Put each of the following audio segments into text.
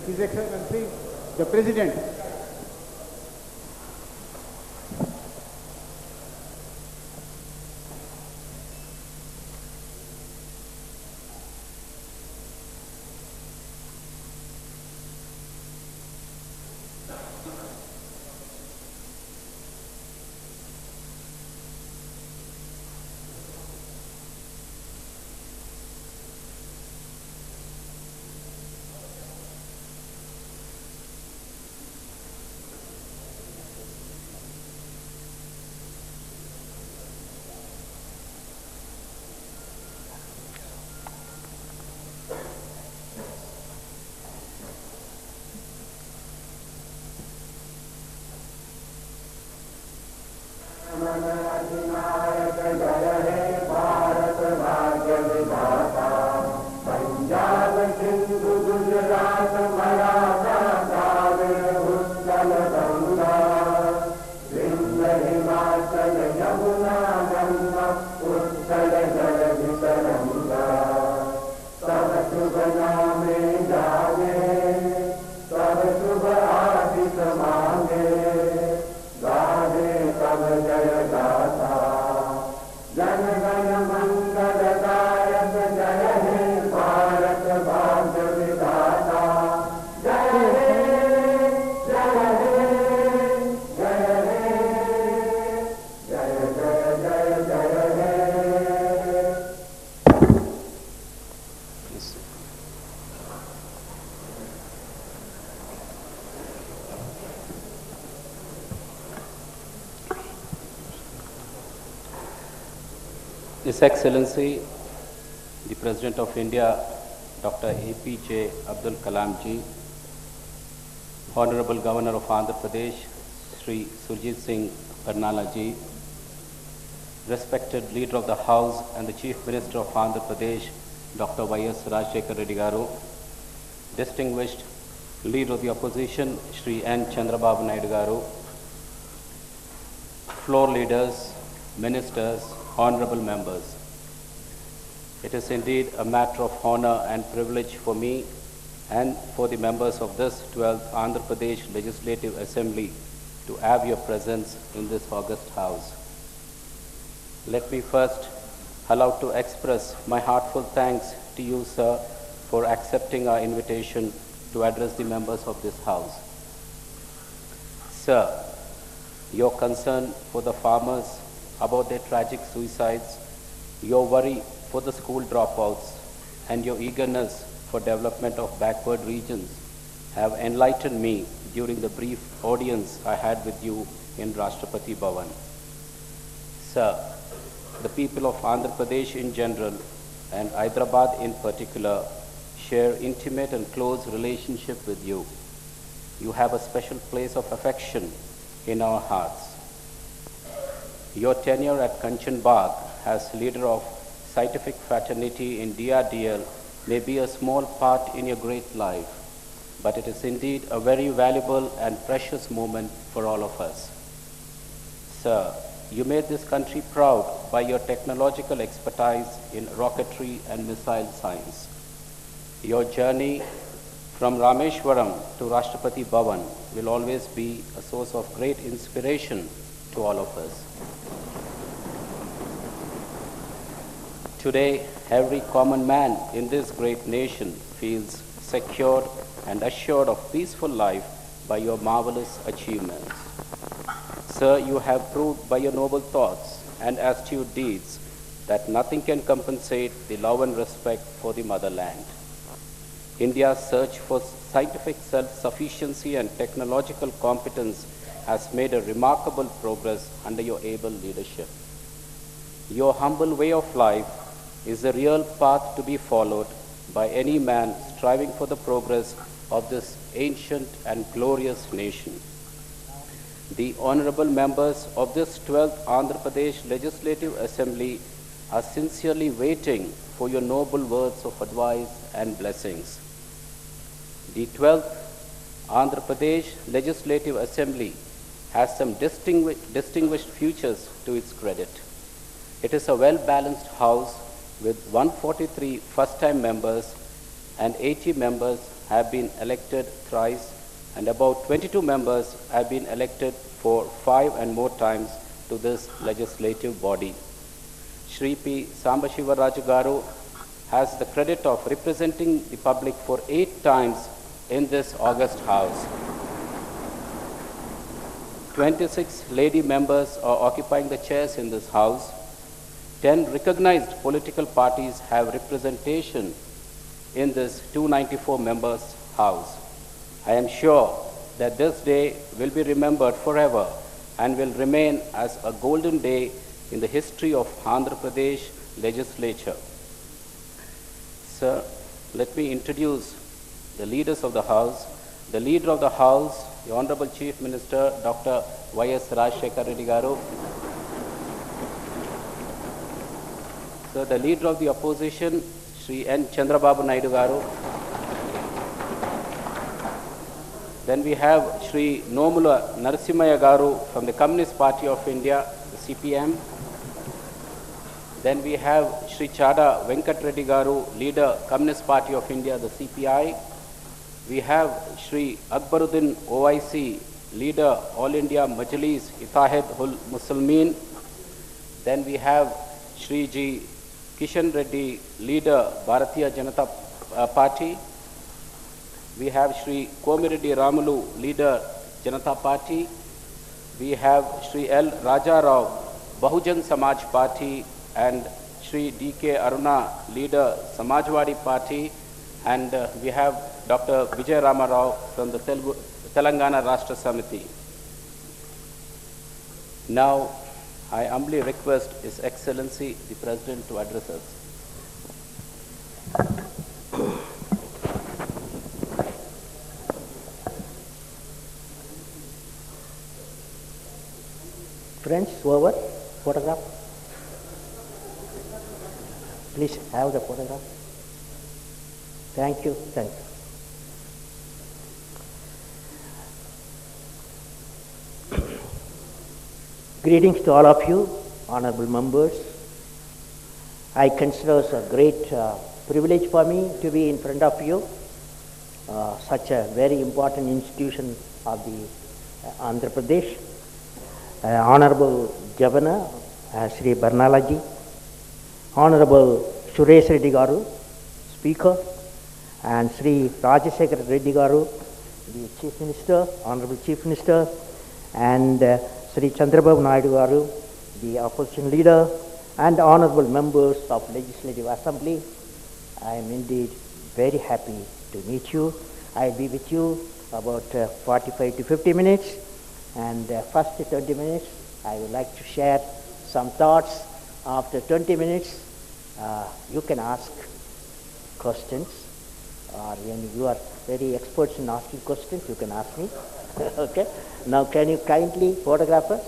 His Excellency, the President. His Excellency, the President of India, Dr. APJ Abdul Kalam ji, Honorable Governor of Andhra Pradesh, Sri Surjit Singh Parnala ji, respected Leader of the House and the Chief Minister of Andhra Pradesh, Dr. Y.S. Rajshekar Reddy Garu, distinguished Leader of the Opposition, Sri N. Chandrababu Naidu Garu, floor leaders, ministers, honorable members. It is indeed a matter of honor and privilege for me and for the members of this 12th Andhra Pradesh Legislative Assembly to have your presence in this august house. Let me first allow to express my heartfelt thanks to you, sir, for accepting our invitation to address the members of this house. Sir, your concern for the farmers about their tragic suicides, your worry for the school dropouts, and your eagerness for development of backward regions have enlightened me during the brief audience I had with you in Rashtrapati Bhavan. Sir, the people of Andhra Pradesh in general and Hyderabad in particular share intimate and close relationship with you. You have a special place of affection in our hearts. Your tenure at Kanchan Bagh as leader of scientific fraternity in DRDL may be a small part in your great life, but it is indeed a very valuable and precious moment for all of us. Sir, you made this country proud by your technological expertise in rocketry and missile science. Your journey from Rameshwaram to Rashtrapati Bhavan will always be a source of great inspiration to all of us. Today, every common man in this great nation feels secured and assured of peaceful life by your marvelous achievements. Sir, you have proved by your noble thoughts and astute deeds that nothing can compensate the love and respect for the motherland. India's search for scientific self-sufficiency and technological competence has made a remarkable progress under your able leadership. Your humble way of life is the real path to be followed by any man striving for the progress of this ancient and glorious nation. The honorable members of this 12th Andhra Pradesh Legislative Assembly are sincerely waiting for your noble words of advice and blessings. The 12th Andhra Pradesh Legislative Assembly has some distinguished features to its credit. It is a well-balanced house with 143 first-time members and 80 members have been elected thrice, and about 22 members have been elected for 5 and more times to this legislative body. Shri P. Sambashiva Raju Garu has the credit of representing the public for 8 times in this august house. 26 lady members are occupying the chairs in this house. 10 recognized political parties have representation in this 294 members house. I am sure that this day will be remembered forever and will remain as a golden day in the history of Andhra Pradesh legislature. Sir, let me introduce the leaders of the house. The leader of the house, the Honorable Chief Minister, Dr. Y.S. Rajshekar Reddy Garu. Sir, the leader of the opposition, Sri N. Chandrababu Naidu Garu. Then we have Sri Nomula Narasimhaya Garu from the Communist Party of India, the CPM. Then we have Sri Chada Venkat Reddy Garu, leader Communist Party of India, the CPI. We have Sri Akbaruddin OIC, leader All India Majlis Ittehad ul Muslimin. Then we have Sri G. Kishan Reddy, leader Bharatiya Janata Party. We have Sri Komireddy Ramulu, leader Janata Party. We have Sri L. Raja Rao, Bahujan Samaj Party, and Sri D.K. Aruna, leader Samajwadi Party. And we have Dr. Vijay Rama Rao from the Telangana Rashtra Samiti. Now, I humbly request His Excellency the President to address us. Friends, over, photograph. Please have the photograph. Thank you, thank you. Greetings to all of you, honorable members. I consider it a great privilege for me to be in front of you, such a very important institution of the Andhra Pradesh. Honorable Governor Sri Barnalaji, Honorable Suresh Reddy Garu, Speaker, and Sri Rajashekar Reddy Garu, the Chief Minister, Honorable Chief Minister, and Sri Chandrababu Naidu Garu, the opposition leader, and honorable members of Legislative Assembly. I am indeed very happy to meet you. I will be with you about 45 to 50 minutes, and first 20 minutes I would like to share some thoughts. After 20 minutes you can ask questions, or when you are very experts in asking questions, you can ask me. Okay. Now can you kindly photograph us?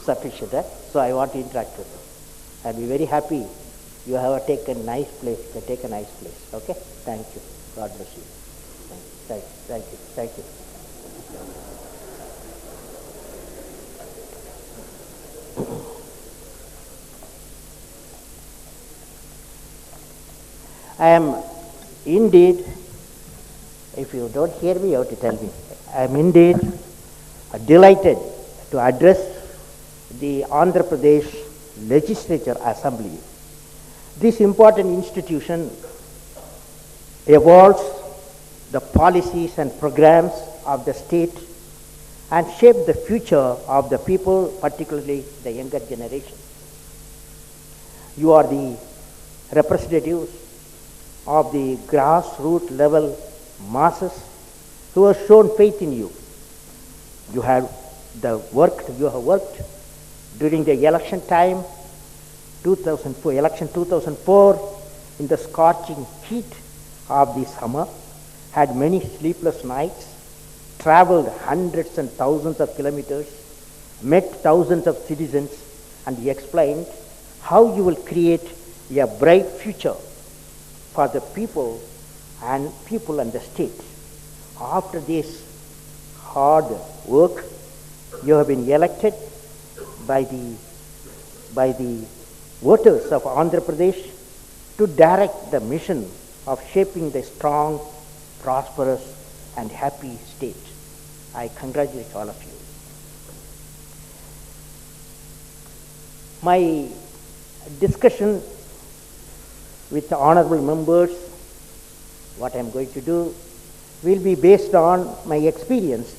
Sufficient, right? So I want to interact with you. I'll be very happy. You have taken a nice place. You take a nice place. Okay? Thank you. God bless you. Thank you. Thank you. I am indeed, if you don't hear me, you have to tell me. I am indeed delighted to address the Andhra Pradesh Legislature Assembly. This important institution evolves the policies and programs of the state and shape the future of the people, particularly the younger generation. You are the representatives of the grassroots level masses who have shown faith in you. You have worked during the election time, 2004, in the scorching heat of the summer, had many sleepless nights, traveled hundreds and thousands of kilometers, met thousands of citizens, and explained how you will create a bright future for the people and the state. After this hard work, you have been elected by the voters of Andhra Pradesh to direct the mission of shaping the strong prosperous and happy state. I congratulate all of you. My discussion with the honorable members, what I am going to do, will be based on my experience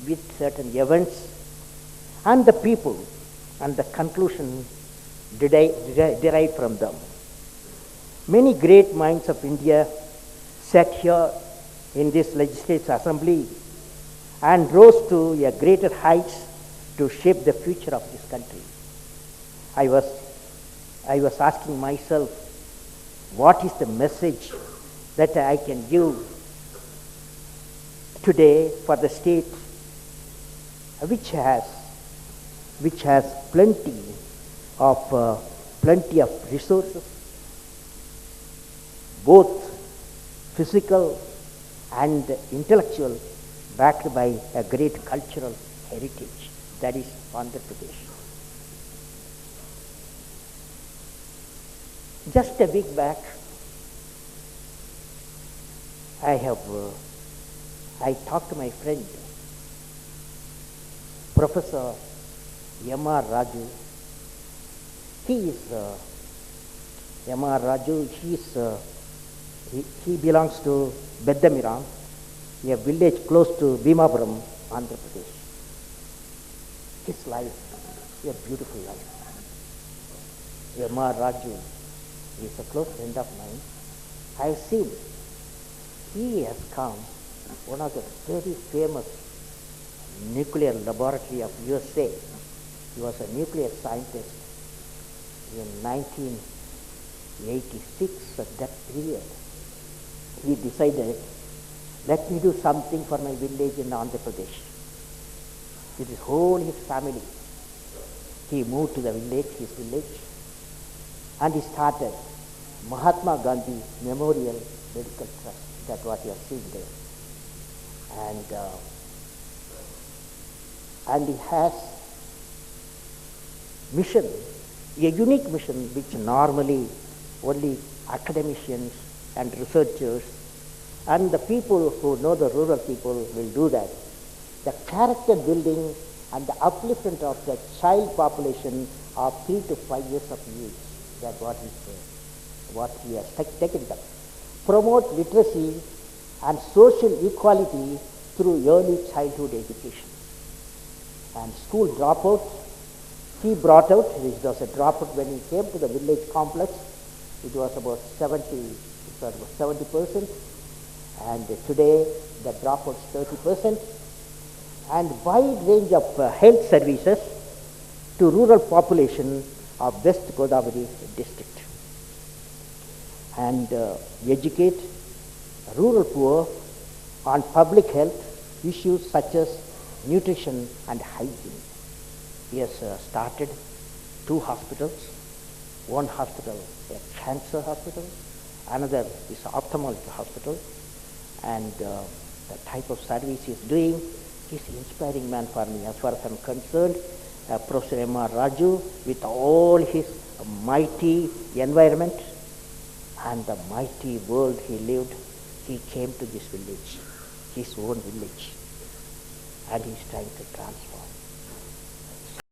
with certain events and the people and the conclusion derived from them. Many great minds of India sat here in this legislative assembly and rose to a greater heights to shape the future of this country. I was asking myself, what is the message that I can give today for the state which has plenty of resources, both physical and intellectual, backed by a great cultural heritage, that is Andhra Pradesh. Just a week back, I talked to my friend, Professor M.R. Raju. He belongs to Beddamiram, a village close to Bhimapuram, Andhra Pradesh. His life, a beautiful life. M.R. Raju is a close friend of mine. I have seen he has come one of the very famous nuclear laboratory of USA. He was a nuclear scientist in 1986. At that period, he decided, let me do something for my village in Andhra Pradesh. With his family, he moved to his village, and he started Mahatma Gandhi Memorial Medical Trust. That's what you are seeing there. And he has mission, a unique mission which normally only academicians and researchers and the people who know the rural people will do that. The character building and the upliftment of the child population of 3 to 5 years of age. That's what he has taken up. Promote literacy and social equality through early childhood education. And school dropouts, he brought out, it was a dropout when he came to the village complex, it was about 70%, and today the dropout is 30%, and wide range of health services to rural population of West Godavari district, and educate rural poor on public health issues such as nutrition and hygiene. He has started 2 hospitals, one hospital a cancer hospital, another is an ophthalmology hospital, and the type of service he is doing, he's an inspiring man for me. As far as I'm concerned, Professor M.R. Raju, with all his mighty environment and the mighty world he lived, he came to this village, his own village, and he's trying to transform.